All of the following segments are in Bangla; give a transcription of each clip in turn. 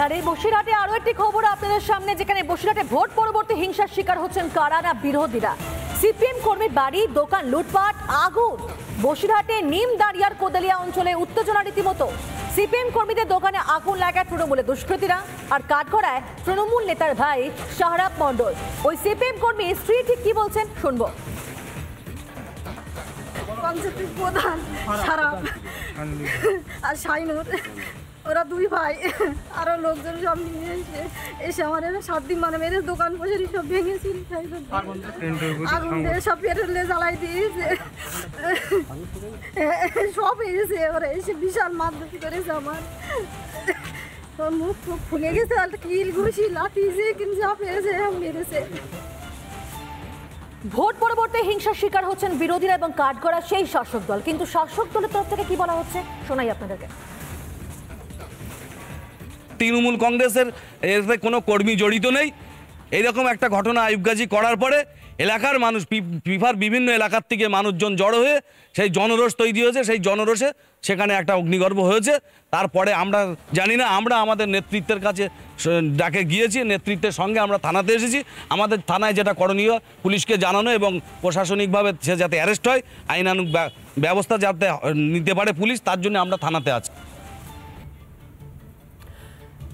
আর এই বসিরহাটে আরো একটি খবর আপনাদের সামনে, যেখানে বসিরহাটে ভোট পরবর্তী হিংসার শিকার হচ্ছেন কারা না বিরোধীরা। সিপিএম কর্মীর বাড়ি, দোকান লুটপাট, আগুন। বসিরহাটে নিম দাঁড়িয়ার কোদালিয়া অঞ্চলে উত্তেজনা রীতিমতো। সিপিএম কর্মীদের দোকানে আগুন লাগায় তৃণমূলের দুষ্কৃতীরা। আর কাঠগড়ায় তৃণমূল নেতার ভাই শাহরাব মণ্ডল। ওই সিপিএম কর্মী স্ত্রী ঠিক কি বলছেন শুনবো। পঞ্চায়েতের প্রধান শাহরাব আর শাইনুর, ওরা দুই ভাই আরো লোকজন সব নিয়ে এসে আমার 7 দিন মানে মেরে দোকান বসে সব ভেঙেছি, আগুন দিয়ে সব পেট্রোলে জ্বালাই দিয়েছে, সব এসেছে। ওরা এসে বিশাল মারধর করেছে, আমার মুখ ফুলে গেছে, কিল ঘুষি লাঠিয়েছে, কিন্তু যা পেয়েছে মেরেছে। ভোট পরবর্তী হিংসার শিকার হচ্ছেন বিরোধীরা এবং কাঠগড়া সেই শাসক দল। কিন্তু শাসক দলের তরফ থেকে কি বলা হচ্ছে শোনাই আপনাদেরকে। তৃণমূল কংগ্রেসের এতে কোনো কর্মী জড়িত নেই। এইরকম একটা ঘটনা আইয়ুবগাজী করার পরে এলাকার মানুষ, পিফার বিভিন্ন এলাকার থেকে মানুষজন জড়ো হয়ে সেই জনরোষ তৈরি হয়েছে। সেই জনরোষে সেখানে একটা অগ্নিগর্ভ হয়েছে। তারপরে আমরা জানি না, আমরা আমাদের নেতৃত্বের কাছে ডাকে গিয়েছি, নেতৃত্বের সঙ্গে আমরা থানাতে এসেছি। আমাদের থানায় যেটা করণীয় পুলিশকে জানানো এবং প্রশাসনিকভাবে সে যাতে অ্যারেস্ট হয়, আইনানুগ ব্যবস্থা যাতে নিতে পারে পুলিশ, তার জন্য আমরা থানাতে আছি।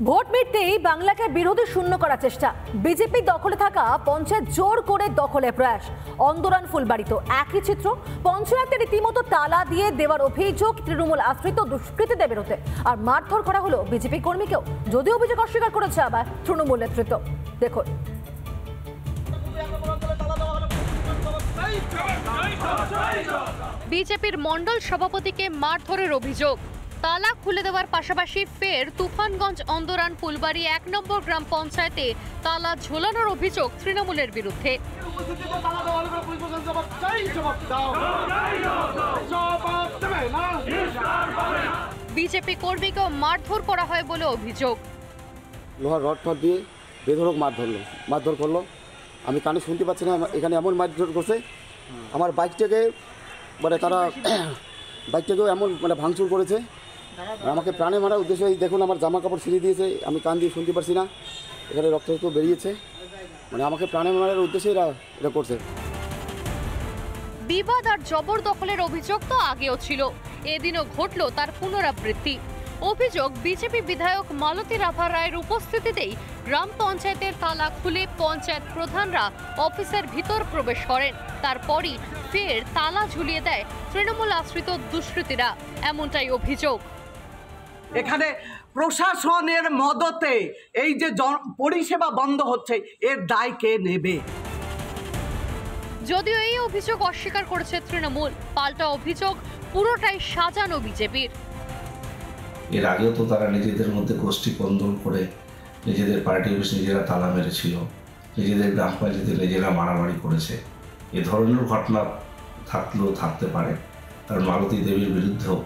ভোট মিটতেই বাংলাকে বিরোধী শূন্য করার চেষ্টা। বিজেপি দখলে থাকা পঞ্চায়েত জোর করে দখলের প্রয়াস। অন্দরান ফুলবাড়িতে একই চিত্র। পঞ্চায়েতে রীতিমতো তালা দিয়ে দেওয়ার অভিযোগ তৃণমূল আশ্রিত দুষ্কৃতীদের বিরুদ্ধে। আর মারধর করা হলো বিজেপি কর্মীকেও, যদিও অভিযোগ অস্বীকার করেছে আবার তৃণমূল নেতৃত্ব। দেখুন। বিজেপির মণ্ডল সভাপতিকে মারধরের অভিযোগ। তালা খুলে দেওয়ার পাশাপাশি ফের তুফানগঞ্জ অন্দরান ফুলবাড়ি 1 নম্বর গ্রাম পঞ্চায়েতে তালা ঝোলানোর অভিযোগ তৃণমূলের বিরুদ্ধে। বিজেপি কর্মীকেও মারধর করা হয় বলে অভিযোগ। লোহার রড ফড দিয়ে বেধড়ক মারধর করলো। আমি কানে শুনতে পাচ্ছি না, এখানে এমন মারধর করছে আমার বাইকটাকে, মানে তারা বাইকটাকেও এমন মানে ভাঙচুর করেছে। আমাকে প্রাণে মারার উদ্দেশ্যে দেখুন আমার জামা কাপড় ছিঁড়ে দিয়েছে, আমি কান দিয়ে শুনতে পারছি না, এখানে রক্ত বেরিয়েছে, মানে আমাকে প্রাণে মারার উদ্দেশ্যে এটা করছে। বিবাদ আর জবরদখলের অভিযোগ তো আগেও ছিল, এদিনও ঘটল তার পুনরাবৃত্তি। অভিযোগ বিজেপি বিধায়ক মালতী রাভা রায়ের উপস্থিতিতেই গ্রাম পঞ্চায়েতের তালা খুলে পঞ্চায়েত প্রধানরা অফিসের ভিতর প্রবেশ করেন। তারপরই ফের তালা ঝুলিয়ে দেয় তৃণমূল আশ্রিত দুষ্কৃতীরা, এমনটাই অভিযোগ। এখানে প্রশাসনের মদতে এই যে পরিষেবা বন্ধ হচ্ছে, এর দায় কে নেবে? যদিও এই অভিযোগ অস্বীকার করেছে তৃণমূল, পাল্টা অভিযোগ পুরোটাই সাজানো বিজেপির। এর আগেও তো তারা নিজেদের মধ্যে গোষ্ঠী কন্দল করে নিজেদের পার্টি অফিস নিজেরা তালা মেরেছিল, নিজেদের গ্রাম পঞ্চায়েতে নিজেরা মারামারি করেছে। এ ধরনের ঘটনা থাকলেও থাকতে পারে, কারণ মালতী দেবীর বিরুদ্ধেও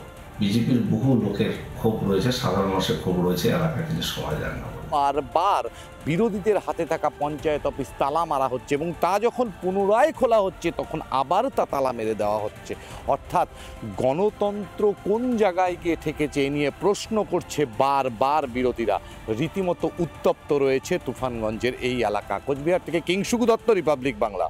বিজেপির বহু লোকের ক্ষোভ রয়েছে, সাধারণ মানুষের ক্ষোভ রয়েছে, এলাকায় তিনি সময় দেন না। বারবার বিরোধীদের হাতে থাকা পঞ্চায়েত অফিস তালা মারা হচ্ছে এবং তা যখন পুনরায় খোলা হচ্ছে তখন আবার তা তালা মেরে দেওয়া হচ্ছে। অর্থাৎ গণতন্ত্র কোন জায়গায় গিয়ে ঠেকেছে এ নিয়ে প্রশ্ন করছে বারবার বিরোধীরা। রীতিমতো উত্তপ্ত রয়েছে তুফানগঞ্জের এই এলাকা। কোচবিহার থেকে কিংশুকু দত্ত, রিপাবলিক বাংলা।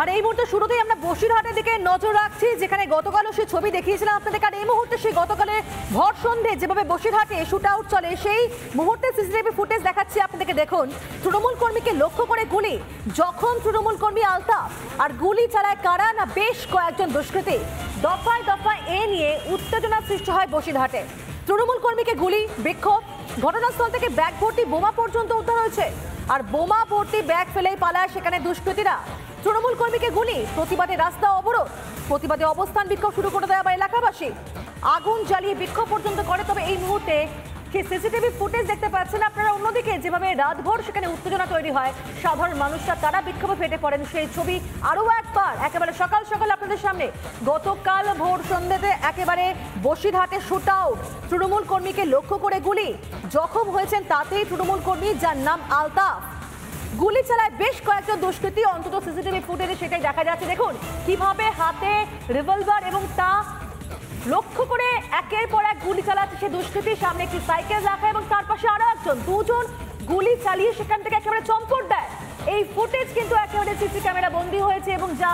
আর এই মুহূর্তে শুরুতেই আমরা বসিরহাটের দিকে নজর রাখছি, যেখানে গতকালও সেই ছবি দেখিয়েছিলাম আপনাদের। আর এই মুহূর্তে সেই গতকালের ভর সন্ধে যেভাবে বসিরহাটে শুট আউট চলে, সেই মুহূর্তে সিসিটিভি ফুটেজ দেখাচ্ছি আপনাদেরকে। দেখুন, তৃণমূল কর্মীকে লক্ষ্য করে গুলি, যখন তৃণমূল কর্মী আলতাফ, আর গুলি চালায় কারা না বেশ কয়েকজন দুষ্কৃতী। দফায় দফায় এ নিয়ে উত্তেজনা সৃষ্টি হয় বসিরহাটে। তৃণমূল কর্মীকে গুলি, বিক্ষোভ, ঘটনাস্থল থেকে ব্যাগ ভর্তি বোমা পর্যন্ত উদ্ধার হয়েছে। আর বোমা ভর্তি ব্যাগ ফেলেই পালায় সেখানে দুষ্কৃতীরা। তৃণমূল কর্মীকে গুলি, প্রতিবাদে রাস্তা অবরোধ, প্রতিবাদে অবস্থান বিক্ষোভ শুরু করে দেয় আবার এলাকাবাসী। আগুন জ্বালিয়ে বিক্ষোভ পর্যন্ত করে। তবে এই মুহূর্তে সিসিটিভি ফুটেজ দেখতে পাচ্ছেন আপনারা। অন্যদিকে যেভাবে রাতভর সেখানে উত্তেজনা তৈরি হয়, সাধারণ মানুষরা তারা বিক্ষোভে ফেটে পড়েন, সেই ছবি আরও একবার একেবারে সকাল সকাল আপনাদের সামনে। গতকাল ভোর সন্ধ্যেতে একেবারে বসিরহাটে শুট আউট, তৃণমূল কর্মীকে লক্ষ্য করে গুলি, জখম হয়েছেন তাতেই তৃণমূল কর্মী যার নাম আলতাফ। গুলি চালায় বেশ কয়েকজন দুষ্কৃতী, অন্তত সিসিটিভি ফুটেজে সেটাই দেখা যাচ্ছে। দেখুন কিভাবে হাতে রিভলভার এবং তা লক্ষ্য করে একের পর এক গুলি চালাচ্ছে সে দুষ্কৃতী। সামনে একটি সাইকেল রাখা এবং তার পাশে আরো একজন, দুজন গুলি চালিয়ে সেখান থেকে একেবারে চম্পট দেয়। এই ফুটেজ কিন্তু একেবারে সিসি ক্যামেরা বন্দী হয়েছে এবং যা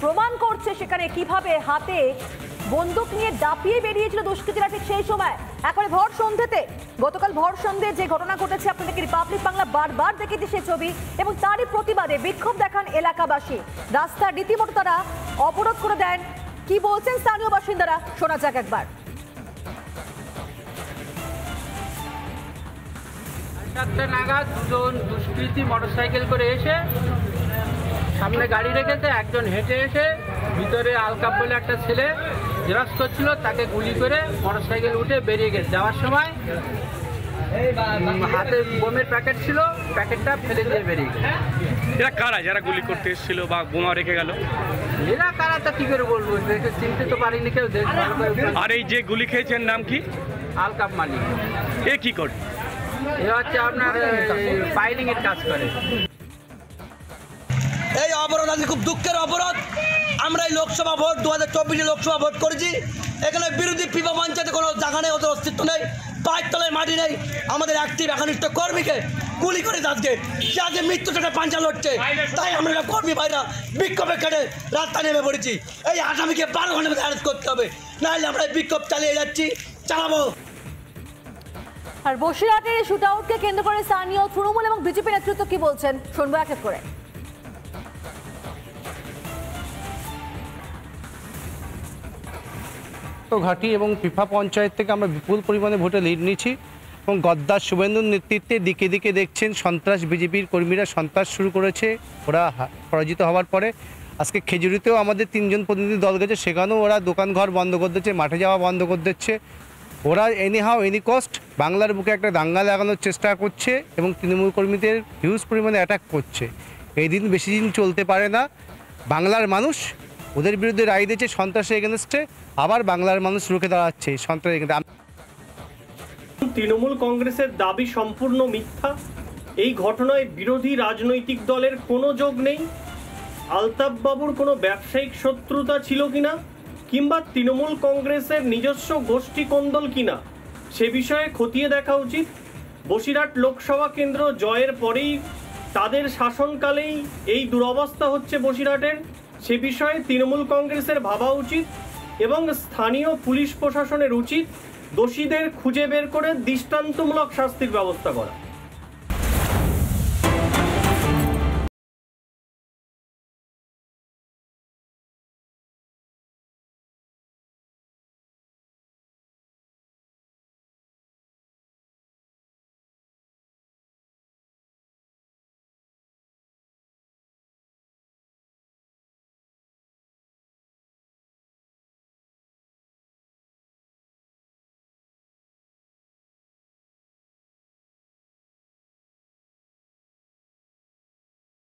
প্রমাণ করছে সেখানে কিভাবে হাতে বন্দুক নিয়ে দাপিয়ে বেরিয়েছিল দুষ্কৃতীরা ঠিক সেই সময়। একেবারে ভর সন্ধ্যেতে, গতকাল ভর সন্ধ্যে যে ঘটনা ঘটেছে আপনাদেরকে রিপাবলিক বাংলা বারবার দেখেছে সে ছবি, এবং তারই প্রতিবাদে বিক্ষোভ দেখান এলাকাবাসী। রাস্তা রীতিমতো তারা অবরোধ করে দেন। কি বলছেন স্থানীয় বাসিন্দারা শোনা যাক একবার। চারটে নাগাদ দুজন দুষ্কৃতী মোটরসাইকেল করে এসে সামনে গাড়ি রেখেছে, একজন হেঁটে এসে ভিতরে আলকাপ বলে একটা ছেলে জেরক্স করছিল, তাকে গুলি করে মোটরসাইকেল উঠে বেরিয়ে গেছে। যাওয়ার সময় হাতে বোমের প্যাকেট ছিল, প্যাকেটটা ফেলে দিয়ে বেরিয়ে গেছে। এরা কারা যারা গুলি করতে এসেছিল বা বোমা রেখে গেল? এরা কারা তা কি করে বলবো, দেখে চিনতে তো পারিনি কেউ। আর এই যে গুলি খেয়েছেন নাম কি? আলকাপ মালিক। এ কি করে? এ হচ্ছে আপনার পাইলিং এর কাজ করে। এই অবরোধ আজকে খুব দুঃখের অবরোধ। আমরা এই লোকসভা ভোট 2024 লোকসভা ভোট করেছি। এখানে বিরোধী পিপা পঞ্চায়েতে কোনো জায়গা নেই, ওদের অস্তিত্ব নেই, পায়ের তলায় মাটি নেই। আমাদের অ্যাক্টিভ একনিষ্ঠ কর্মীকে গুলি করে আজকে সে আজকে মৃত্যু থেকে পাঞ্জা লড়ছে। তাই আমরা কর্মী ভাইরা বিক্ষোভে কেটে রাস্তা নেমে পড়েছি। এই আসামিকে 12 ঘন্টার মধ্যে অ্যারেস্ট করতে হবে, নাহলে আমরা বিক্ষোভ চালিয়ে যাচ্ছি, চালাবো। আর বসিরহাটের শুট আউটকে কেন্দ্র করে স্থানীয় তৃণমূল এবং বিজেপি নেতৃত্ব কি বলছেন শুনবো এক এক করে। ঘাটি এবং পিফা পঞ্চায়েত থেকে আমরা বিপুল পরিমাণে ভোটে লিড নিচ্ছি এবং গদ্দার শুভেন্দুর নেতৃত্বে দিকে দিকে দেখছেন সন্ত্রাস, বিজেপির কর্মীরা সন্ত্রাস শুরু করেছে। ওরা পরাজিত হওয়ার পরে আজকে খেজুরিতেও আমাদের 3 জন প্রতিনিধি দল গেছে, সেখানেও ওরা দোকানঘর বন্ধ করে দিচ্ছে, মাঠে যাওয়া বন্ধ করে দিচ্ছে। ওরা এনি হাউ এনি কস্ট বাংলার বুকে একটা দাঙ্গা লাগানোর চেষ্টা করছে এবং তৃণমূল কর্মীদের হিউজ পরিমাণে অ্যাটাক করছে। এই দিন বেশি দিন চলতে পারে না। বাংলার মানুষ ওদের বিরুদ্ধে রায় দিয়েছে সন্ত্রাসের এগেনস্টে, আবার বাংলার মানুষ রুখে দাঁড়াচ্ছে সন্ত্রাসের এগেনস্টে। তৃণমূল কংগ্রেসের দাবি সম্পূর্ণ মিথ্যা। এই ঘটনায় বিরোধী রাজনৈতিক দলের কোনো যোগ নেই। আলতাফ বাবুর কোনো ব্যবসায়িক শত্রুতা ছিল কিনা, কিংবা তৃণমূল কংগ্রেসের নিজস্ব গোষ্ঠী কোন্দল কিনা, সে বিষয়ে খতিয়ে দেখা উচিত। বসিরহাট লোকসভা কেন্দ্র জয়ের পরেই তাদের শাসনকালেই এই দুরবস্থা হচ্ছে বসিরহাটের, সে বিষয়ে তৃণমূল কংগ্রেসের ভাবা উচিত এবং স্থানীয় পুলিশ প্রশাসনের উচিত দোষীদের খুঁজে বের করে দৃষ্টান্তমূলক শাস্তির ব্যবস্থা করা।